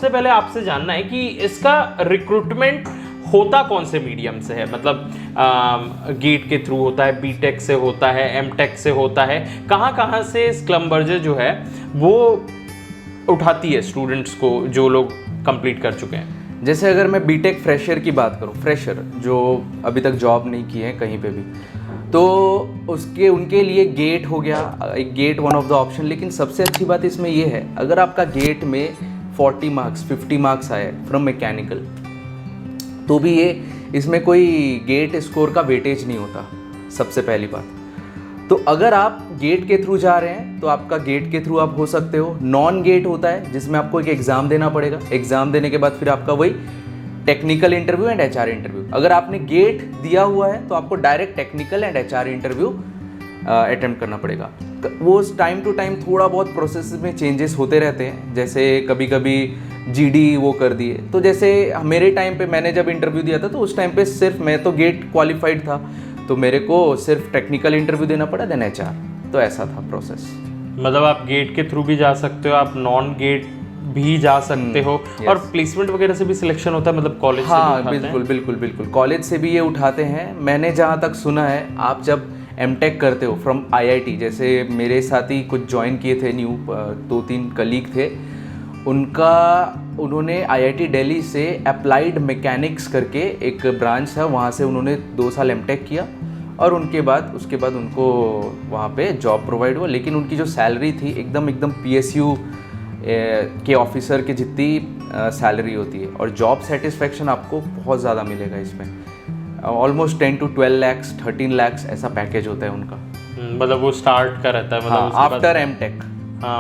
सबसे पहले आपसे जानना है कि इसका रिक्रूटमेंट होता कौन से मीडियम से है, मतलब गेट के थ्रू होता है, बीटेक से होता है, एमटेक से होता है, कहाँ कहाँ से स्लम्बर्जर जो है वो उठाती है स्टूडेंट्स को जो लोग कंप्लीट कर चुके हैं? जैसे अगर मैं बीटेक फ्रेशर की बात करूँ, फ्रेशर जो अभी तक जॉब नहीं की है कहीं पे भी, तो उनके लिए गेट हो गया, एक get one of the option. लेकिन सबसे अच्छी बात इसमें ये है, अगर आपका गेट में 40 मार्क्स 50 मार्क्स आए फ्रॉम मैकेनिकल, तो भी ये इसमें कोई गेट स्कोर का वेटेज नहीं होता, सबसे पहली बात। तो अगर आप गेट के थ्रू जा रहे हैं तो आपका गेट के थ्रू आप हो सकते हो। नॉन गेट होता है जिसमें आपको एक एग्ज़ाम देना पड़ेगा, एग्ज़ाम देने के बाद फिर आपका वही technical interview and HR interview. अगर आपने गेट दिया हुआ है तो आपको direct technical and HR interview attempt करना पड़ेगा। वो टाइम टू टाइम थोड़ा बहुत प्रोसेस में चेंजेस होते रहते हैं, जैसे कभी कभी जीडी वो कर दिए। तो जैसे मेरे टाइम पे मैंने जब इंटरव्यू दिया था तो उस टाइम पे सिर्फ मैं तो गेट क्वालिफाइड था, तो मेरे को सिर्फ टेक्निकल इंटरव्यू देना पड़ा, देन एचआर। तो ऐसा था प्रोसेस। मतलब आप गेट के थ्रू भी जा सकते हो, आप नॉन गेट भी जा सकते हो, और प्लेसमेंट वगैरह से भी सिलेक्शन होता है, मतलब कॉलेज से भी उठाते बिल्कुल बिल्कुल बिल्कुल, कॉलेज से भी ये उठाते हैं। मैंने जहाँ तक सुना है, आप जब एमटेक करते हो फ्रॉम आईआईटी, जैसे मेरे साथ ही कुछ ज्वाइन किए थे न्यू 2-3 कलीग थे, उन्होंने आईआईटी दिल्ली से अप्लाइड मैकेनिक्स करके एक ब्रांच है, वहाँ से उन्होंने 2 साल एमटेक किया, और उसके बाद उनको वहाँ पे जॉब प्रोवाइड हुआ। लेकिन उनकी जो सैलरी थी एकदम पीएसयू के ऑफिसर के जितनी सैलरी होती है, और जॉब सेटिस्फेक्शन आपको बहुत ज़्यादा मिलेगा इसमें। ऑलमोस्ट 10 to 12 lakhs 13 lakhs ऐसा पैकेज होता है उनका। मतलब वो स्टार्ट का रहता है, मतलब आफ्टर एमटेक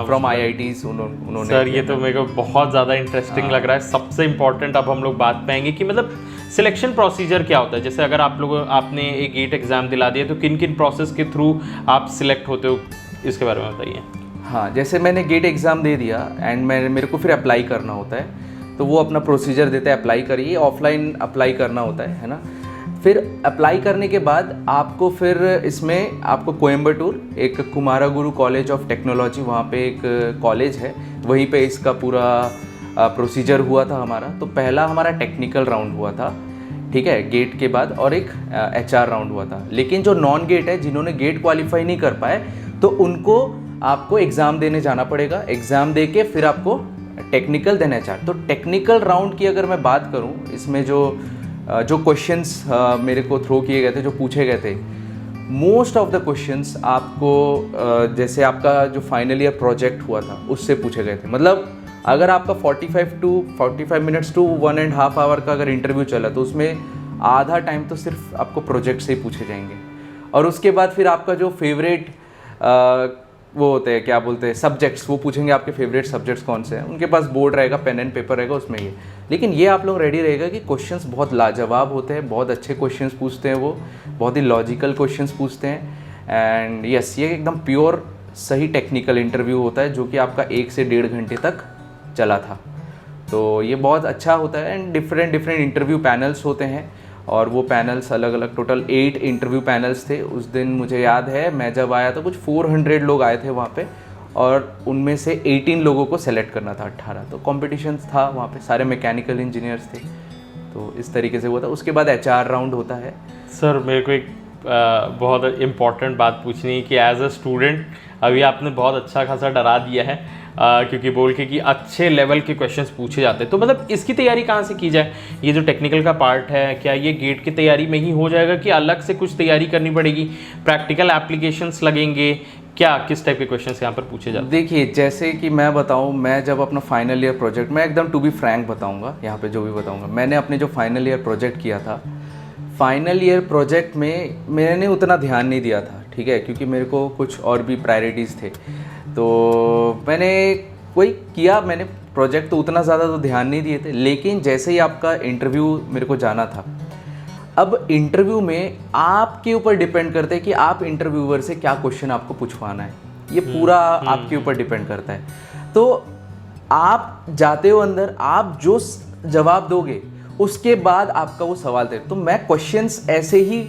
फ्रॉम आईआईटीज उन्होंने। सर ये तो मेरे को बहुत ज़्यादा इंटरेस्टिंग लग रहा है। सबसे इम्पोर्टेंट अब हम लोग बात पाएंगे कि मतलब सिलेक्शन प्रोसीजर क्या होता है। जैसे अगर आपने एक गेट एग्जाम दिला दिया तो किन किन प्रोसेस के थ्रू आप सिलेक्ट होते हो, इसके बारे में बताइए। हाँ, जैसे मैंने गेट एग्ज़ाम दे दिया एंड मेरे को फिर अप्लाई करना होता है, तो वो अपना प्रोसीजर देते हैं, अप्लाई करिए, ऑफलाइन अप्लाई करना होता है ना। फिर अप्लाई करने के बाद आपको फिर इसमें आपको कोयम्बटूर एक कुमारागुरु कॉलेज ऑफ टेक्नोलॉजी, वहाँ पे एक कॉलेज है, वहीं पे इसका पूरा प्रोसीजर हुआ था हमारा। तो पहला हमारा टेक्निकल राउंड हुआ था, ठीक है, गेट के बाद, और एक एचआर राउंड हुआ था। लेकिन जो नॉन गेट है, जिन्होंने गेट क्वालिफाई नहीं कर पाए, तो उनको आपको एग्ज़ाम देने जाना पड़ेगा। एग्ज़ाम दे के फिर आपको टेक्निकल देन एचआर। तो टेक्निकल राउंड की अगर मैं बात करूँ, इसमें जो क्वेश्चंस मेरे को थ्रो किए गए थे, जो पूछे गए थे, मोस्ट ऑफ द क्वेश्चंस आपको जैसे आपका जो फाइनल ईयर प्रोजेक्ट हुआ था उससे पूछे गए थे। मतलब अगर आपका 45 मिनट्स टू 1.5 आवर का अगर इंटरव्यू चला, तो उसमें आधा टाइम तो सिर्फ आपको प्रोजेक्ट से ही पूछे जाएंगे। और उसके बाद फिर आपका जो फेवरेट वो होते हैं, क्या बोलते हैं, सब्जेक्ट्स, वो पूछेंगे आपके फेवरेट सब्जेक्ट्स कौन से हैं। उनके पास बोर्ड रहेगा, पेन एंड पेपर रहेगा, उसमें ये। लेकिन ये आप लोग रेडी रहेगा कि क्वेश्चंस बहुत लाजवाब होते हैं, बहुत अच्छे क्वेश्चंस पूछते हैं, वो बहुत ही लॉजिकल क्वेश्चंस पूछते हैं। एंड यस, ये एकदम प्योर सही टेक्निकल इंटरव्यू होता है, जो कि आपका 1 से 1.5 घंटे तक चला था। तो ये बहुत अच्छा होता है। एंड डिफरेंट इंटरव्यू पैनल्स होते हैं, और वो पैनल्स अलग अलग, टोटल 8 इंटरव्यू पैनल्स थे। उस दिन मुझे याद है, मैं जब आया तो कुछ 400 लोग आए थे वहाँ पे, और उनमें से 18 लोगों को सेलेक्ट करना था, 18। तो कॉम्पिटिशन था वहाँ पे, सारे मैकेनिकल इंजीनियर्स थे। तो इस तरीके से हुआ था। उसके बाद एचआर राउंड होता है। सर मेरे को एक बहुत इम्पॉर्टेंट बात पूछनी है कि एज अ स्टूडेंट अभी आपने बहुत अच्छा खासा डरा दिया है, क्योंकि बोल के कि अच्छे लेवल के क्वेश्चंस पूछे जाते हैं। तो मतलब इसकी तैयारी कहाँ से की जाए? ये जो टेक्निकल का पार्ट है, क्या ये गेट की तैयारी में ही हो जाएगा कि अलग से कुछ तैयारी करनी पड़ेगी? प्रैक्टिकल एप्लीकेशंस लगेंगे क्या? किस टाइप के क्वेश्चंस यहाँ पर पूछे जाते हैं? देखिए, जैसे कि मैं बताऊँ, मैं जब अपना फाइनल ईयर प्रोजेक्ट, मैं एकदम टू बी फ्रैंक बताऊँगा यहाँ पर, जो भी बताऊँगा, मैंने अपने जो फाइनल ईयर प्रोजेक्ट किया था, फाइनल ईयर प्रोजेक्ट में मैंने उतना ध्यान नहीं दिया था, ठीक है, क्योंकि मेरे को कुछ और भी प्रायोरिटीज़ थे। तो मैंने वही किया, मैंने प्रोजेक्ट तो उतना ज़्यादा तो ध्यान नहीं दिए थे। लेकिन जैसे ही आपका इंटरव्यू मेरे को जाना था, अब इंटरव्यू में आपके ऊपर डिपेंड करता है कि आप इंटरव्यूअर से क्या क्वेश्चन आपको पूछवाना है। ये पूरा आपके ऊपर डिपेंड करता है। तो आप जाते हो अंदर, आप जो जवाब दोगे उसके बाद आपका वो सवाल थे। तो मैं क्वेश्चंस ऐसे ही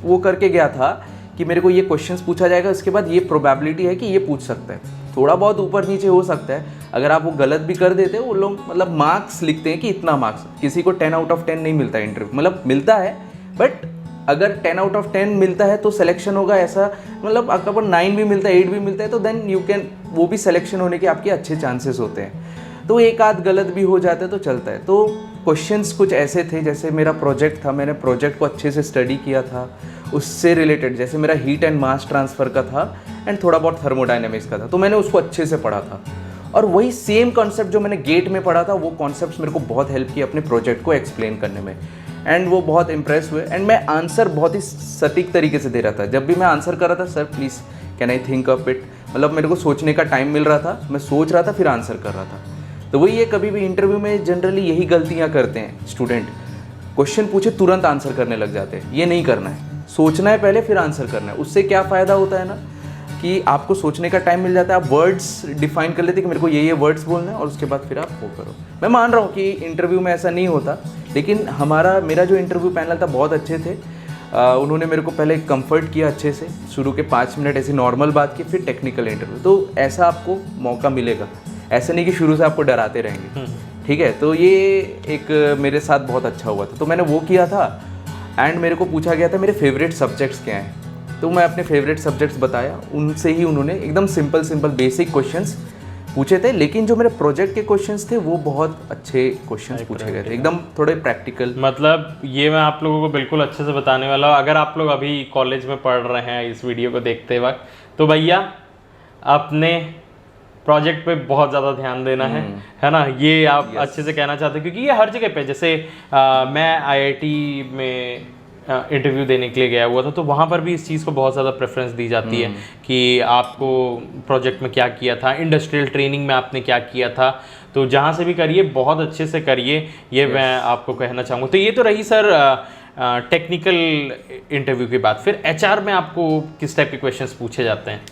वो करके गया था कि मेरे को ये क्वेश्चंस पूछा जाएगा, उसके बाद ये प्रोबेबिलिटी है कि ये पूछ सकता है। थोड़ा बहुत ऊपर नीचे हो सकता है। अगर आप वो गलत भी कर देते हो, वो लोग मतलब मार्क्स लिखते हैं कि इतना मार्क्स, किसी को 10 आउट ऑफ 10 नहीं मिलता इंटरव्यू, मतलब मिलता है बट अगर 10 आउट ऑफ 10 मिलता है तो सिलेक्शन होगा, ऐसा मतलब अगर 9 भी मिलता है, 8 भी मिलता है तो देन यू कैन, वो भी सिलेक्शन होने के आपके अच्छे चांसेस होते हैं। तो एक आध गलत भी हो जाता है तो चलता है। तो क्वेश्चंस कुछ ऐसे थे, जैसे मेरा प्रोजेक्ट था, मैंने प्रोजेक्ट को अच्छे से स्टडी किया था, उससे रिलेटेड जैसे मेरा हीट एंड मास ट्रांसफ़र का था एंड थोड़ा बहुत थर्मोडाइनमिक्स का था, तो मैंने उसको अच्छे से पढ़ा था। और वही सेम कॉन्सेप्ट जो मैंने गेट में पढ़ा था, वो कॉन्सेप्ट्स मेरे को बहुत हेल्प किए अपने प्रोजेक्ट को एक्सप्लेन करने में, एंड वो बहुत इंप्रेस हुए। एंड मैं आंसर बहुत ही सटीक तरीके से दे रहा था। जब भी मैं आंसर कर रहा था, sir please can I think of it, मतलब मेरे को सोचने का टाइम मिल रहा था, मैं सोच रहा था फिर आंसर कर रहा था। तो वही है, कभी भी इंटरव्यू में जनरली यही गलतियाँ करते हैं स्टूडेंट, क्वेश्चन पूछे तुरंत आंसर करने लग जाते हैं। ये नहीं करना है, सोचना है पहले फिर आंसर करना है। उससे क्या फ़ायदा होता है ना कि आपको सोचने का टाइम मिल जाता है, आप वर्ड्स डिफाइन कर लेते हैं कि मेरे को ये वर्ड्स बोलना है, और उसके बाद फिर आप वो करो। मैं मान रहा हूँ कि इंटरव्यू में ऐसा नहीं होता, लेकिन मेरा जो इंटरव्यू पैनल था बहुत अच्छे थे। उन्होंने मेरे को पहले कंफर्ट किया अच्छे से, शुरू के 5 मिनट ऐसी नॉर्मल बात की, फिर टेक्निकल इंटरव्यू। तो ऐसा आपको मौका मिलेगा, ऐसा नहीं कि शुरू से आपको डराते रहेंगे, ठीक है। तो ये एक मेरे साथ बहुत अच्छा हुआ था, तो मैंने वो किया था। एंड मेरे को पूछा गया था मेरे फेवरेट सब्जेक्ट्स क्या हैं, तो मैं अपने फेवरेट सब्जेक्ट्स बताया। उनसे ही उन्होंने एकदम सिंपल बेसिक क्वेश्चंस पूछे थे, लेकिन जो मेरे प्रोजेक्ट के क्वेश्चंस थे वो बहुत अच्छे क्वेश्चंस पूछे गए थे, एकदम थोड़े प्रैक्टिकल। मतलब ये मैं आप लोगों को बिल्कुल अच्छे से बताने वाला हूँ। अगर आप लोग अभी कॉलेज में पढ़ रहे हैं इस वीडियो को देखते वक्त, तो भैया अपने प्रोजेक्ट पे बहुत ज़्यादा ध्यान देना है ना, ये आप अच्छे से कहना चाहते हैं, क्योंकि ये हर जगह पे, जैसे मैं आईआईटी में इंटरव्यू देने के लिए गया हुआ था, तो वहाँ पर भी इस चीज़ को बहुत ज़्यादा प्रेफरेंस दी जाती है कि आपको प्रोजेक्ट में क्या किया था, इंडस्ट्रियल ट्रेनिंग में आपने क्या किया था। तो जहाँ से भी करिए बहुत अच्छे से करिए, ये मैं आपको कहना चाहूँगा। तो ये तो रही सर टेक्निकल इंटरव्यू की बात। फिर एचआर में आपको किस टाइप के क्वेश्चंस पूछे जाते हैं?